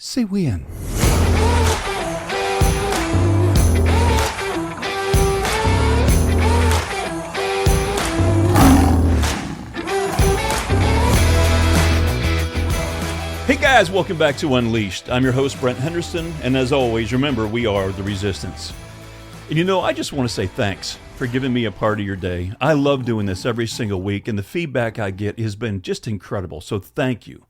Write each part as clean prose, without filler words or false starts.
Say when. Hey guys, welcome back to Unleashed. I'm your host, Brent Henderson, and as always, remember, we are the Resistance. And you know, I just want to say thanks for giving me a part of your day. I love doing this every single week, and the feedback I get has been just incredible, so thank you.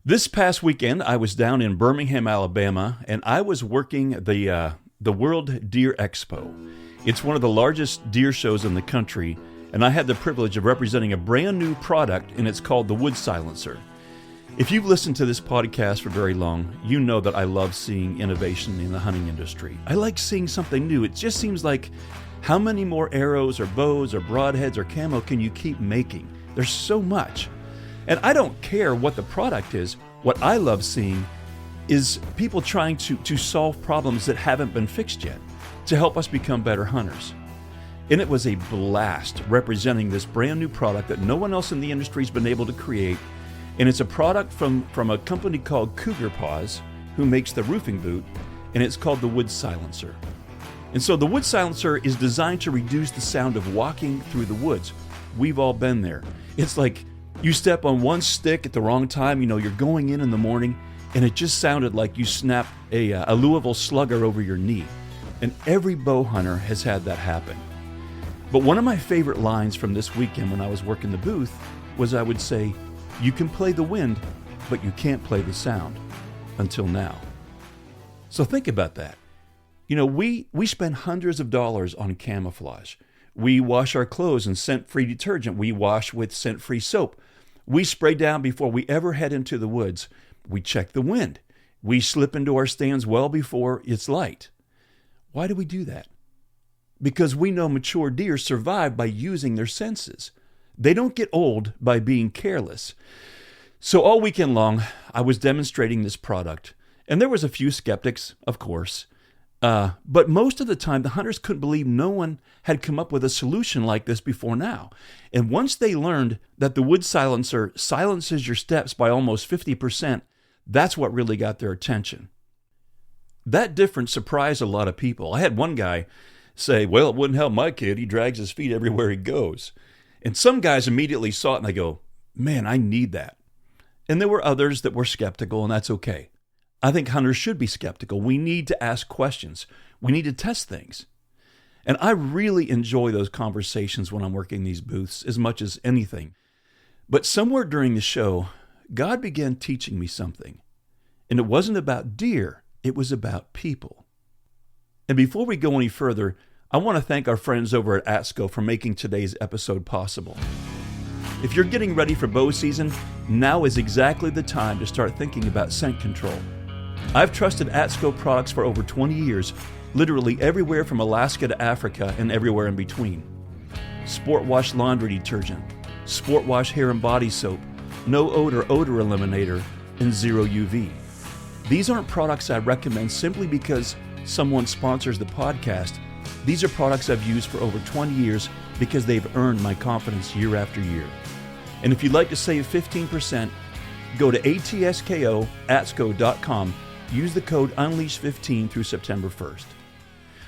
This past weekend, I was down in Birmingham, Alabama, and I was working the World Deer Expo. It's one of the largest deer shows in the country, and I had the privilege of representing a brand new product, and it's called the wood silencer. If you've listened to this podcast for very long, you know that I love seeing innovation in the hunting industry. I like seeing something new. It just seems like, how many more arrows or bows or broadheads or camo can you keep making? There's so much. And I don't care what the product is. What I love seeing is people trying to solve problems that haven't been fixed yet, to help us become better hunters. And it was a blast representing this brand new product that no one else in the industry has been able to create. And it's a product from a company called Cougar Paws, who makes the roofing boot, and it's called the wood silencer. And so the wood silencer is designed to reduce the sound of walking through the woods. We've all been there. It's like you step on one stick at the wrong time, you're going in the morning, and it just sounded like you snapped a Louisville Slugger over your knee. And every bow hunter has had that happen. But one of my favorite lines from this weekend when I was working the booth was I would say, "You can play the wind, but you can't play the sound until now." So think about that. We spend hundreds of dollars on camouflage. We wash our clothes in scent-free detergent. We wash with scent-free soap. We spray down before we ever head into the woods. We check the wind. We slip into our stands well before it's light. Why do we do that? Because we know mature deer survive by using their senses. They don't get old by being careless. So all weekend long, I was demonstrating this product. And there was a few skeptics, of course. But most of the time, the hunters couldn't believe no one had come up with a solution like this before now. And once they learned that the wood silencer silences your steps by almost 50%, that's what really got their attention. That difference surprised a lot of people. I had one guy say, "Well, it wouldn't help my kid. He drags his feet everywhere he goes." And some guys immediately saw it and they go, "Man, I need that." And there were others that were skeptical, and that's okay. I think hunters should be skeptical. We need to ask questions. We need to test things. And I really enjoy those conversations when I'm working these booths as much as anything. But somewhere during the show, God began teaching me something. And it wasn't about deer, it was about people. And before we go any further, I want to thank our friends over at ATSCO for making today's episode possible. If you're getting ready for bow season, now is exactly the time to start thinking about scent control. I've trusted ATSCO products for over 20 years, literally everywhere from Alaska to Africa and everywhere in between. Sport Wash laundry detergent, Sport Wash hair and body soap, no odor eliminator, and zero UV. These aren't products I recommend simply because someone sponsors the podcast. These are products I've used for over 20 years because they've earned my confidence year after year. And if you'd like to save 15%, go to atsko.com, use the code UNLEASH15 through September 1st.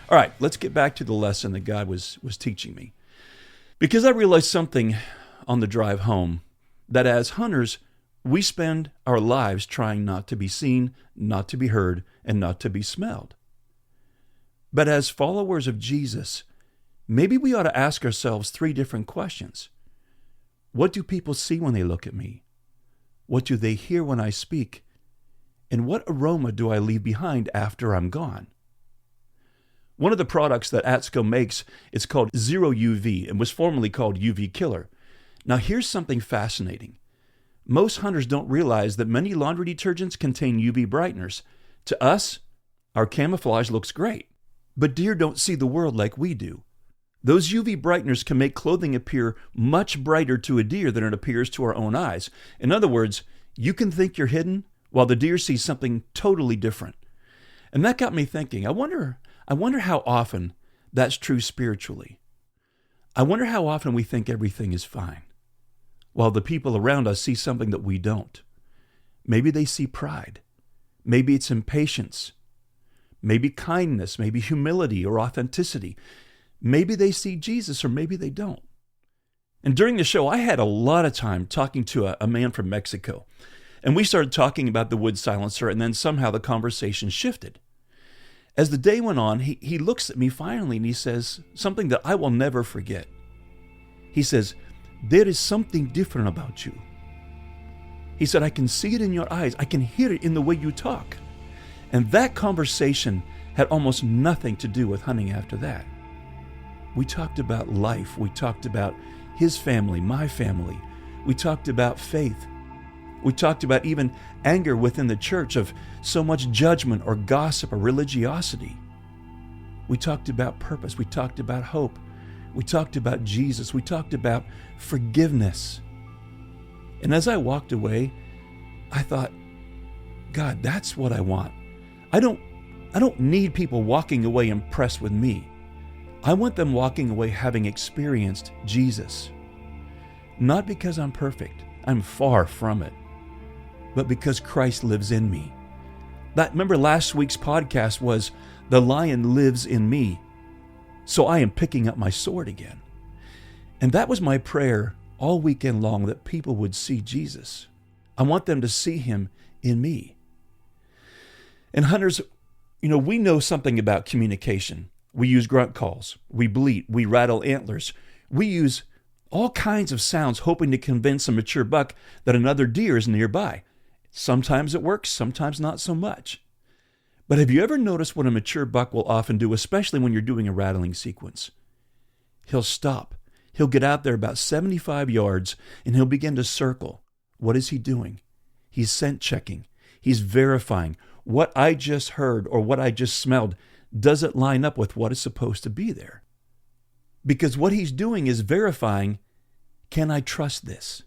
All right, let's get back to the lesson that God was teaching me. Because I realized something on the drive home, that as hunters, we spend our lives trying not to be seen, not to be heard, and not to be smelled. But as followers of Jesus, maybe we ought to ask ourselves 3 different questions. What do people see when they look at me? What do they hear when I speak? And what aroma do I leave behind after I'm gone? One of the products that ATSCO makes is called Zero UV and was formerly called UV Killer. Now here's something fascinating. Most hunters don't realize that many laundry detergents contain UV brighteners. To us, our camouflage looks great. But deer don't see the world like we do. Those UV brighteners can make clothing appear much brighter to a deer than it appears to our own eyes. In other words, you can think you're hidden while the deer sees something totally different. And that got me thinking, I wonder how often that's true spiritually. I wonder how often we think everything is fine, while the people around us see something that we don't. Maybe they see pride. Maybe it's impatience. Maybe kindness, maybe humility or authenticity. Maybe they see Jesus or maybe they don't. And during the show, I had a lot of time talking to a man from Mexico. And we started talking about the wood silencer, and then somehow the conversation shifted. As the day went on, he looks at me finally and he says something that I will never forget. He says, "There is something different about you." He said, "I can see it in your eyes. I can hear it in the way you talk." And that conversation had almost nothing to do with hunting after that. We talked about life. We talked about his family, my family. We talked about faith. We talked about even anger within the church of so much judgment or gossip or religiosity. We talked about purpose. We talked about hope. We talked about Jesus. We talked about forgiveness. And as I walked away, I thought, God, that's what I want. I don't need people walking away impressed with me. I want them walking away having experienced Jesus. Not because I'm perfect. I'm far from it. But because Christ lives in me. Remember last week's podcast was, "The lion lives in me." So I am picking up my sword again. And that was my prayer all weekend long, that people would see Jesus. I want them to see him in me. And hunters, we know something about communication. We use grunt calls. We bleat. We rattle antlers. We use all kinds of sounds hoping to convince a mature buck that another deer is nearby. Sometimes it works, sometimes not so much. But have you ever noticed what a mature buck will often do, especially when you're doing a rattling sequence? He'll stop. He'll get out there about 75 yards and he'll begin to circle. What is he doing? He's scent checking. He's verifying what I just heard or what I just smelled. Does it line up with what is supposed to be there? Because what he's doing is verifying, can I trust this?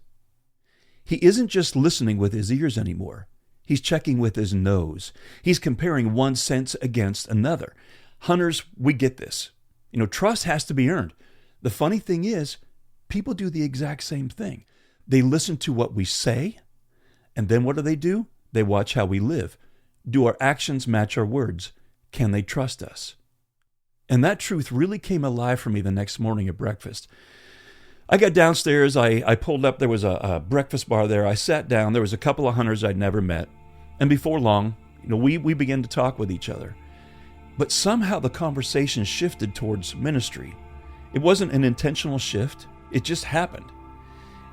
He isn't just listening with his ears anymore. He's checking with his nose. He's comparing one sense against another. Hunters, we get this. Trust has to be earned. The funny thing is, people do the exact same thing. They listen to what we say, and then what do? They watch how we live. Do our actions match our words? Can they trust us? And that truth really came alive for me the next morning at breakfast. I got downstairs, I pulled up, there was a breakfast bar there. I sat down, there was a couple of hunters I'd never met. And before long, we began to talk with each other. But somehow the conversation shifted towards ministry. It wasn't an intentional shift, it just happened.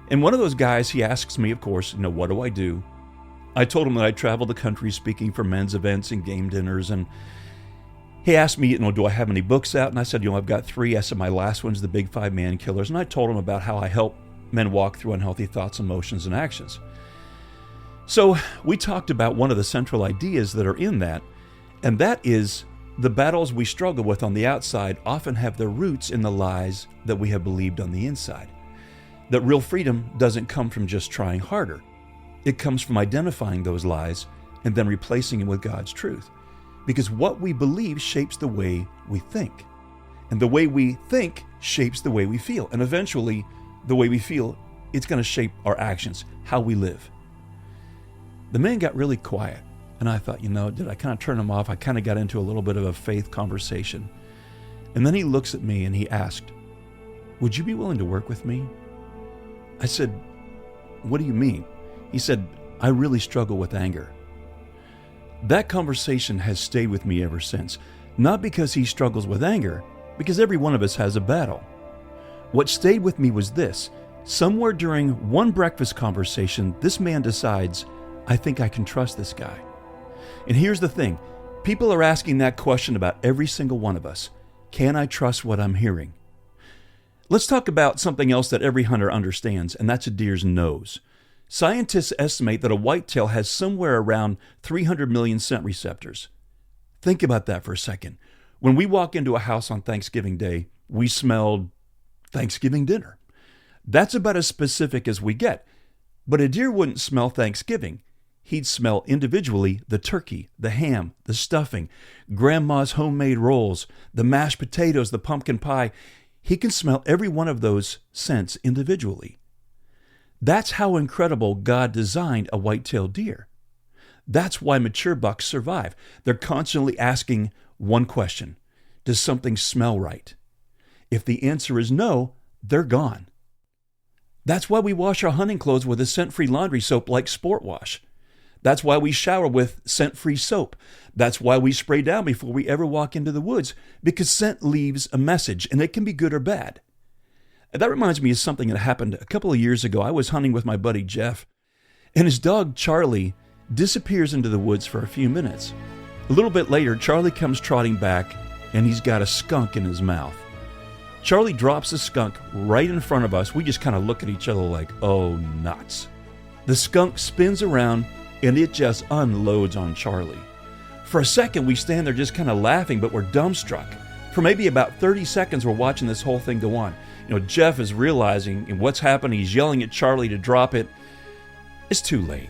And one of those guys, he asks me, of course, what do I do? I told him that I traveled the country speaking for men's events and game dinners, and he asked me, do I have any books out? And I said, I've got 3. I said, my last one's The Big 5 Man Killers. And I told him about how I help men walk through unhealthy thoughts, emotions, and actions. So we talked about one of the central ideas that are in that, and that is the battles we struggle with on the outside often have their roots in the lies that we have believed on the inside. That real freedom doesn't come from just trying harder. It comes from identifying those lies and then replacing them with God's truth. Because what we believe shapes the way we think. And the way we think shapes the way we feel. And eventually, the way we feel, it's going to shape our actions, how we live. The man got really quiet. And I thought, did I kind of turn him off? I kind of got into a little bit of a faith conversation. And then he looks at me and he asked, "Would you be willing to work with me?" I said, "What do you mean?" He said, "I really struggle with anger." That conversation has stayed with me ever since. Not because he struggles with anger, because every one of us has a battle. What stayed with me was this. Somewhere during one breakfast conversation, this man decides, I think I can trust this guy. And here's the thing. People are asking that question about every single one of us. Can I trust what I'm hearing? Let's talk about something else that every hunter understands, and that's a deer's nose. Scientists estimate that a whitetail has somewhere around 300 million scent receptors. Think about that for a second. When we walk into a house on Thanksgiving Day, we smelled Thanksgiving dinner. That's about as specific as we get. But a deer wouldn't smell Thanksgiving. He'd smell individually the turkey, the ham, the stuffing, grandma's homemade rolls, the mashed potatoes, the pumpkin pie. He can smell every one of those scents individually. That's how incredible God designed a white-tailed deer. That's why mature bucks survive. They're constantly asking one question: does something smell right? If the answer is no, they're gone. That's why we wash our hunting clothes with a scent-free laundry soap like Sport Wash. That's why we shower with scent-free soap. That's why we spray down before we ever walk into the woods, because scent leaves a message, and it can be good or bad. And that reminds me of something that happened a couple of years ago. I was hunting with my buddy Jeff, and his dog Charlie disappears into the woods for a few minutes. A little bit later, Charlie comes trotting back, and he's got a skunk in his mouth. Charlie drops the skunk right in front of us. We just kind of look at each other like, oh, nuts. The skunk spins around, and it just unloads on Charlie. For a second, we stand there just kind of laughing, but we're dumbstruck. For maybe about 30 seconds, we're watching this whole thing go on. Jeff is realizing what's happening. He's yelling at Charlie to drop it. It's too late.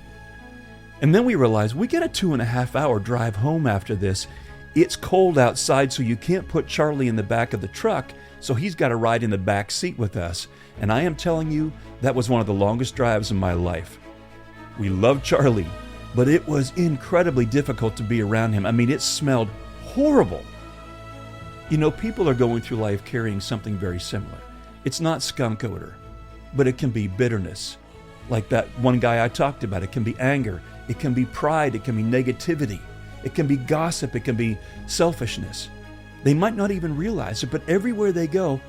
And then we realize we get a 2.5-hour drive home after this. It's cold outside, so you can't put Charlie in the back of the truck, so he's got to ride in the back seat with us. And I am telling you, that was one of the longest drives in my life. We loved Charlie, but it was incredibly difficult to be around him. I mean, it smelled horrible. People are going through life carrying something very similar. It's not skunk odor, but it can be bitterness. Like that one guy I talked about, it can be anger, it can be pride, it can be negativity, it can be gossip, it can be selfishness. They might not even realize it, but everywhere they go,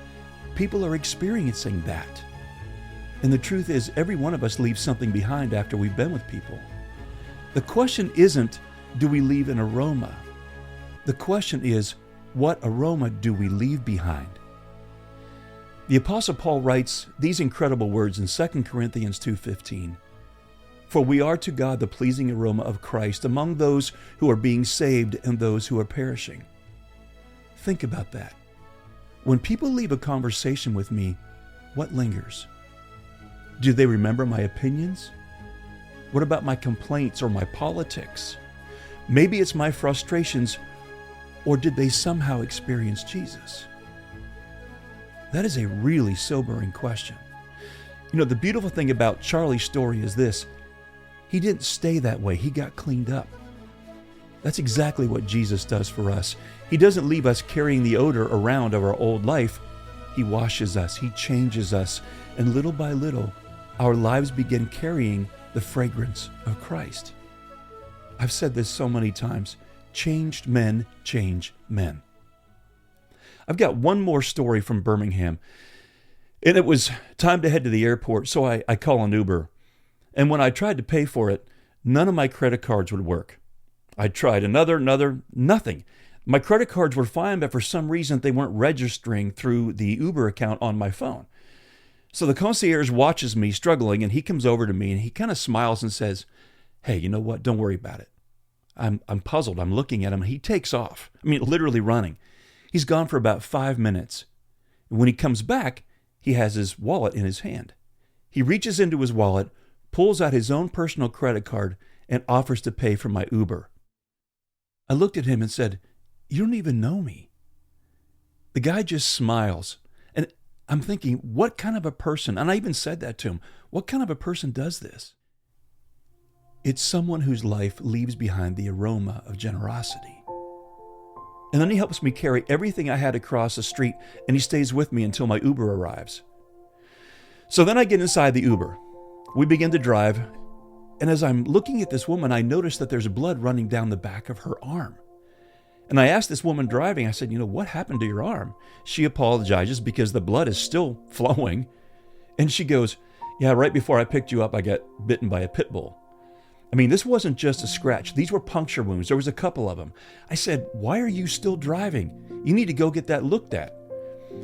people are experiencing that. And the truth is, every one of us leaves something behind after we've been with people. The question isn't, do we leave an aroma? The question is, what aroma do we leave behind? The Apostle Paul writes these incredible words in 2 Corinthians 2:15. For we are to God the pleasing aroma of Christ among those who are being saved and those who are perishing. Think about that. When people leave a conversation with me, what lingers? Do they remember my opinions? What about my complaints or my politics? Maybe it's my frustrations, or did they somehow experience Jesus? That is a really sobering question. The beautiful thing about Charlie's story is this: he didn't stay that way. He got cleaned up. That's exactly what Jesus does for us. He doesn't leave us carrying the odor around of our old life. He washes us. He changes us. And little by little, our lives begin carrying the fragrance of Christ. I've said this so many times. Changed men change men. I've got one more story from Birmingham. And it was time to head to the airport, so I call an Uber. And when I tried to pay for it, none of my credit cards would work. I tried another, nothing. My credit cards were fine, but for some reason they weren't registering through the Uber account on my phone. So the concierge watches me struggling, and he comes over to me and he kind of smiles and says, hey, you know what? Don't worry about it. I'm puzzled. I'm looking at him. He takes off. Literally running. He's gone for about 5 minutes. And when he comes back, he has his wallet in his hand. He reaches into his wallet, pulls out his own personal credit card, and offers to pay for my Uber. I looked at him and said, you don't even know me. The guy just smiles. And I'm thinking, what kind of a person, and I even said that to him, what kind of a person does this? It's someone whose life leaves behind the aroma of generosity. And then he helps me carry everything I had across the street, and he stays with me until my Uber arrives. So then I get inside the Uber. We begin to drive, and as I'm looking at this woman, I notice that there's blood running down the back of her arm. And I asked this woman driving, I said, what happened to your arm? She apologizes because the blood is still flowing. And she goes, yeah, right before I picked you up, I got bitten by a pit bull. This wasn't just a scratch. These were puncture wounds. There was a couple of them. I said, why are you still driving? You need to go get that looked at.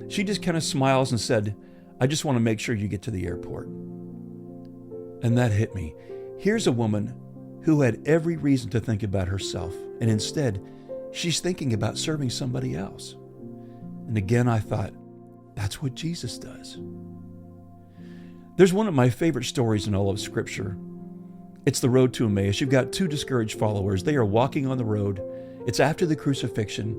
She just kind of smiles and said, I just want to make sure you get to the airport. And that hit me. Here's a woman who had every reason to think about herself, and instead, she's thinking about serving somebody else. And again, I thought, that's what Jesus does. There's one of my favorite stories in all of Scripture. It's the road to Emmaus. You've got two discouraged followers. They are walking on the road. It's after the crucifixion.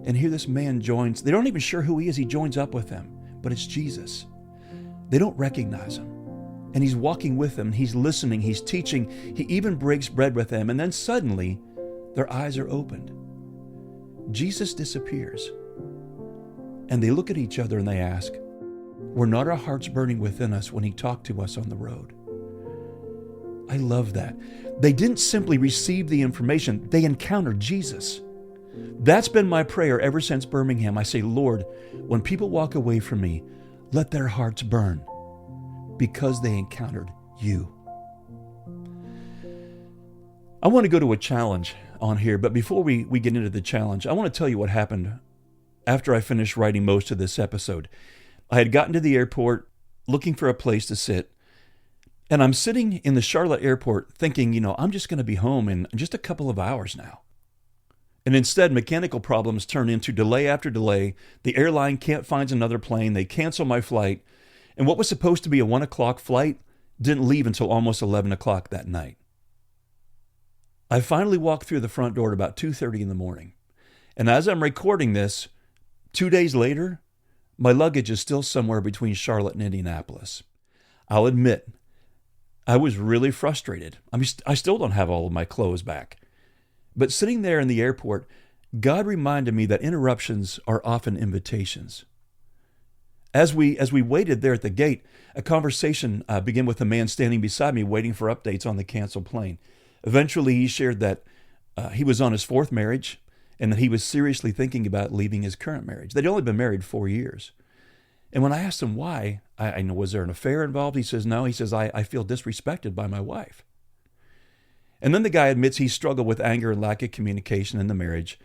And here this man joins. They aren't even sure who he is. He joins up with them. But it's Jesus. They don't recognize him. And he's walking with them, he's listening, he's teaching, he even breaks bread with them, and then suddenly their eyes are opened. Jesus disappears. And they look at each other and they ask, were not our hearts burning within us when he talked to us on the road? I love that. They didn't simply receive the information, they encountered Jesus. That's been my prayer ever since Birmingham. I say, Lord, when people walk away from me, let their hearts burn because they encountered you. I want to go to a challenge on here, but before we get into the challenge, I want to tell you what happened after I finished writing most of this episode. I had gotten to the airport looking for a place to sit, and I'm sitting in the Charlotte airport thinking, I'm just going to be home in just a couple of hours now. And instead, mechanical problems turn into delay after delay. The airline can't find another plane. They cancel my flight. And what was supposed to be a 1 o'clock flight didn't leave until almost 11 o'clock that night. I finally walked through the front door at about 2:30 in the morning. And as I'm recording this, 2 days later, my luggage is still somewhere between Charlotte and Indianapolis. I'll admit, I was really frustrated. I still don't have all of my clothes back. But sitting there in the airport, God reminded me that interruptions are often invitations. As we waited there at the gate, a conversation began with a man standing beside me waiting for updates on the canceled plane. Eventually, he shared that he was on his fourth marriage and that he was seriously thinking about leaving his current marriage. They'd only been married 4 years. And when I asked him why, I know, was there an affair involved? He says, no. He says, I feel disrespected by my wife. And then the guy admits he struggled with anger and lack of communication in the marriage.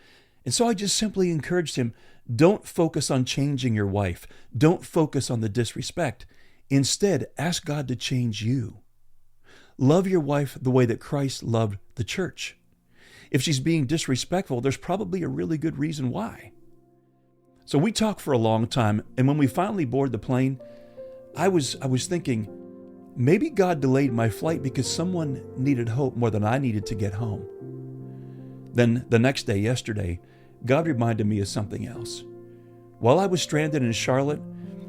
And so I just simply encouraged him, don't focus on changing your wife. Don't focus on the disrespect. Instead, ask God to change you. Love your wife the way that Christ loved the church. If she's being disrespectful, there's probably a really good reason why. So we talked for a long time, and when we finally boarded the plane, I was thinking, maybe God delayed my flight because someone needed hope more than I needed to get home. Then the next day, yesterday, God reminded me of something else. While I was stranded in Charlotte,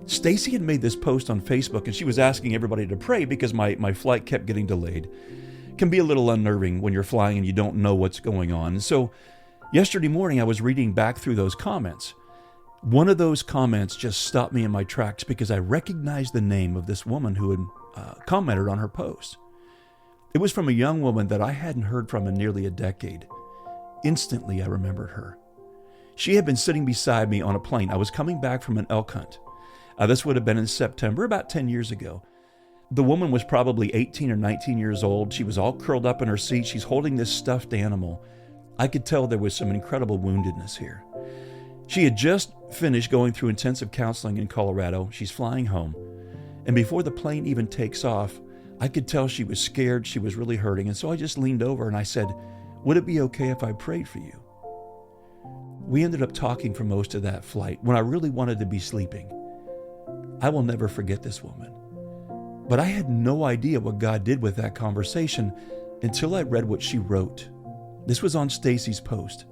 Stacy had made this post on Facebook, and she was asking everybody to pray because my flight kept getting delayed. It can be a little unnerving when you're flying and you don't know what's going on. And so yesterday morning, I was reading back through those comments. One of those comments just stopped me in my tracks because I recognized the name of this woman who had commented on her post. It was from a young woman that I hadn't heard from in nearly a decade. Instantly, I remembered her. She had been sitting beside me on a plane. I was coming back from an elk hunt. This would have been in September, about 10 years ago. The woman was probably 18 or 19 years old. She was all curled up in her seat. She's holding this stuffed animal. I could tell there was some incredible woundedness here. She had just finished going through intensive counseling in Colorado. She's flying home. And before the plane even takes off, I could tell she was scared. She was really hurting. And so I just leaned over and I said, would it be okay if I prayed for you? We ended up talking for most of that flight when I really wanted to be sleeping. I will never forget this woman. But I had no idea what God did with that conversation until I read what she wrote. This was on Stacy's post.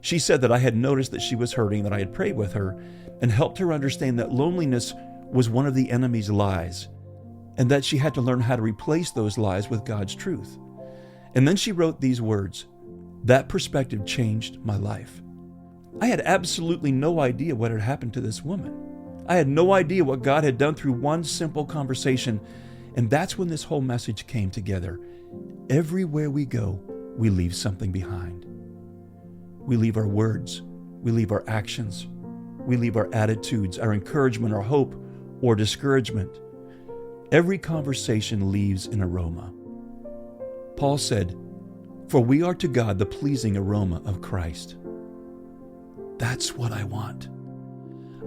She said that I had noticed that she was hurting, that I had prayed with her and helped her understand that loneliness was one of the enemy's lies, and that she had to learn how to replace those lies with God's truth. And then she wrote these words, "That perspective changed my life." I had absolutely no idea what had happened to this woman. I had no idea what God had done through one simple conversation, and that's when this whole message came together. Everywhere we go, we leave something behind. We leave our words, we leave our actions, we leave our attitudes, our encouragement, our hope, or discouragement. Every conversation leaves an aroma. Paul said, "For we are to God the pleasing aroma of Christ." That's what I want.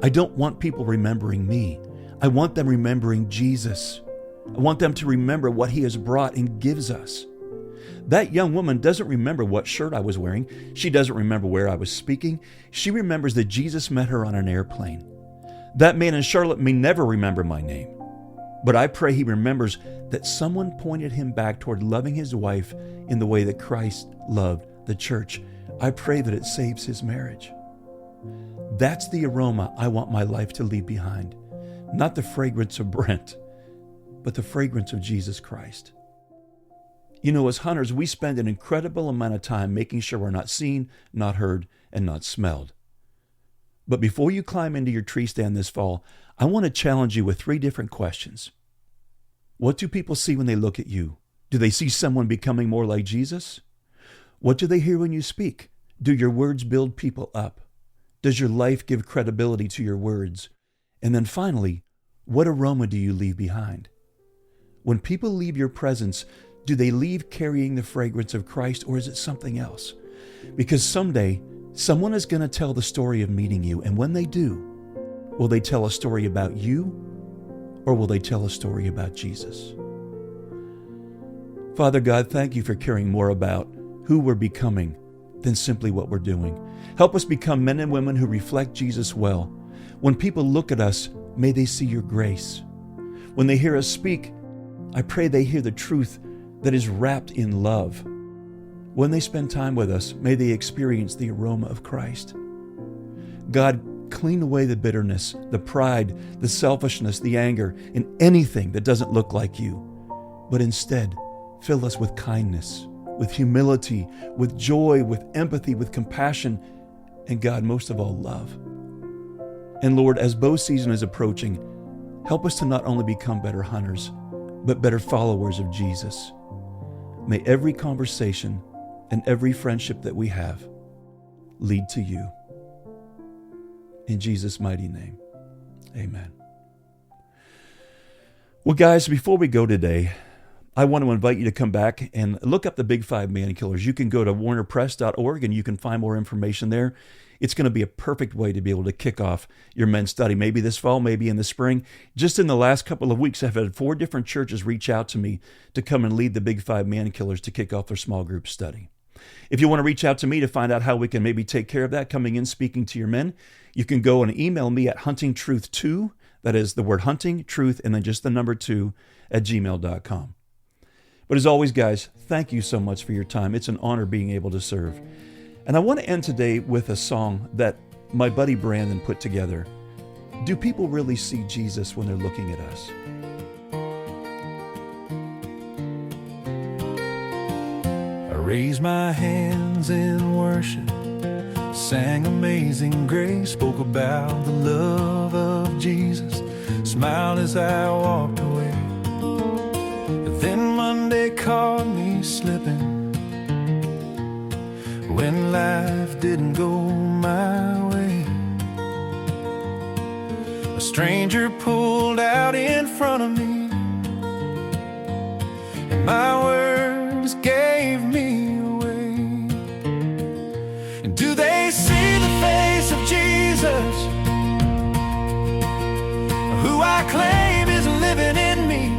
I don't want people remembering me. I want them remembering Jesus. I want them to remember what He has brought and gives us. That young woman doesn't remember what shirt I was wearing. She doesn't remember where I was speaking. She remembers that Jesus met her on an airplane. That man in Charlotte may never remember my name, but I pray he remembers that someone pointed him back toward loving his wife in the way that Christ loved the church. I pray that it saves his marriage. That's the aroma I want my life to leave behind, not the fragrance of Brent, but the fragrance of Jesus Christ. You know, as hunters, we spend an incredible amount of time making sure we're not seen, not heard, and not smelled. But before you climb into your tree stand this fall, I want to challenge you with 3 different questions. What do people see when they look at you? Do they see someone becoming more like Jesus? What do they hear when you speak? Do your words build people up? Does your life give credibility to your words? And then finally, what aroma do you leave behind? When people leave your presence, do they leave carrying the fragrance of Christ, or is it something else? Because someday, someone is going to tell the story of meeting you, and when they do, will they tell a story about you, or will they tell a story about Jesus? Father God, thank you for caring more about who we're becoming than simply what we're doing. Help us become men and women who reflect Jesus well. When people look at us, may they see your grace. When they hear us speak, I pray they hear the truth that is wrapped in love. When they spend time with us, may they experience the aroma of Christ. God, clean away the bitterness, the pride, the selfishness, the anger, and anything that doesn't look like you. But instead, fill us with kindness, with humility, with joy, with empathy, with compassion, and God, most of all, love. And Lord, as bow season is approaching, help us to not only become better hunters, but better followers of Jesus. May every conversation and every friendship that we have lead to you. In Jesus' mighty name, amen. Well, guys, before we go today, I want to invite you to come back and look up the Big 5 Man Killers. You can go to warnerpress.org and you can find more information there. It's going to be a perfect way to be able to kick off your men's study, maybe this fall, maybe in the spring. Just in the last couple of weeks, I've had 4 different churches reach out to me to come and lead the Big 5 Man Killers to kick off their small group study. If you want to reach out to me to find out how we can maybe take care of that coming in, speaking to your men, you can go and email me at huntingtruth2, that is the word hunting, truth, and then just the number 2 at gmail.com. But as always, guys, thank you so much for your time. It's an honor being able to serve. And I want to end today with a song that my buddy Brandon put together. Do people really see Jesus when they're looking at us? I raised my hands in worship, sang Amazing Grace, spoke about the love of Jesus, smiled as I walked away. Then Monday caught me slipping when life didn't go my way. A stranger pulled out in front of me, and my words gave me away. And do they see the face of Jesus, who I claim is living in me?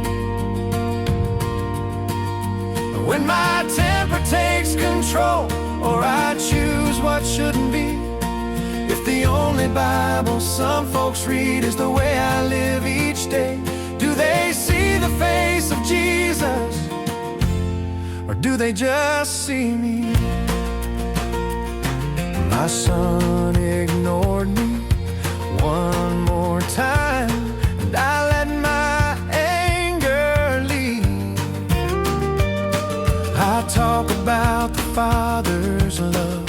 When my temper takes control, or I choose what shouldn't be, if the only Bible some folks read is the way I live each day, do they see the face of Jesus, or do they just see me? My son ignored me one more time, and I let my anger lead. I talk about the Father's love,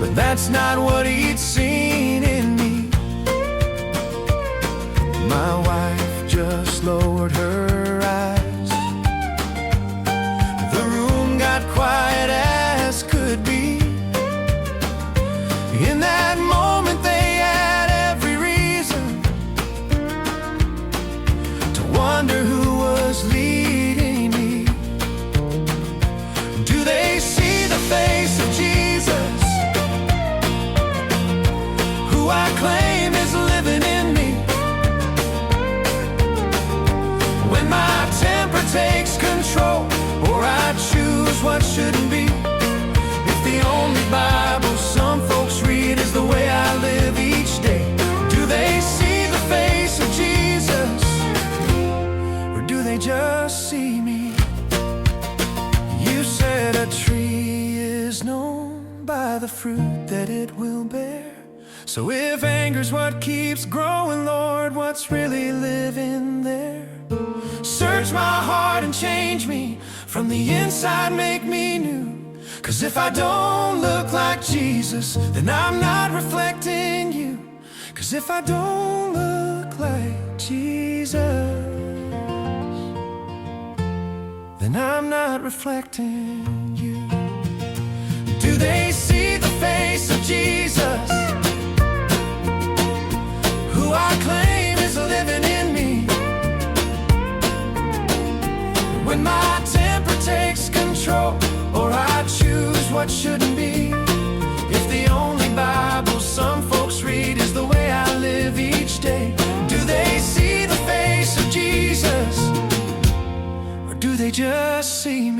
but that's not what he'd seen in me. My wife just lowered her eyes. The room got quiet as could be. In that moment they had every reason to wonder who was leading me. Do they see the face of Jesus, who I claim is living in me? When my temper takes control, or I choose what shouldn't be, if the only Bible some folks read is the way I live each day, do they see the face of Jesus, or do they just see me? You said a tree is known by the fruit that it will bear, So if anger's what keeps growing, Lord, what's really living there? Search my heart and change me from the inside, make me new. 'Cause if I don't look like Jesus, then I'm not reflecting you. 'Cause if I don't look like Jesus, then I'm not reflecting you. Do they see the face of Jesus, who I claim is living in me? When my temper takes control, or I choose what shouldn't be, if the only Bible some folks read is the way I live each day, do they see the face of Jesus, or do they just see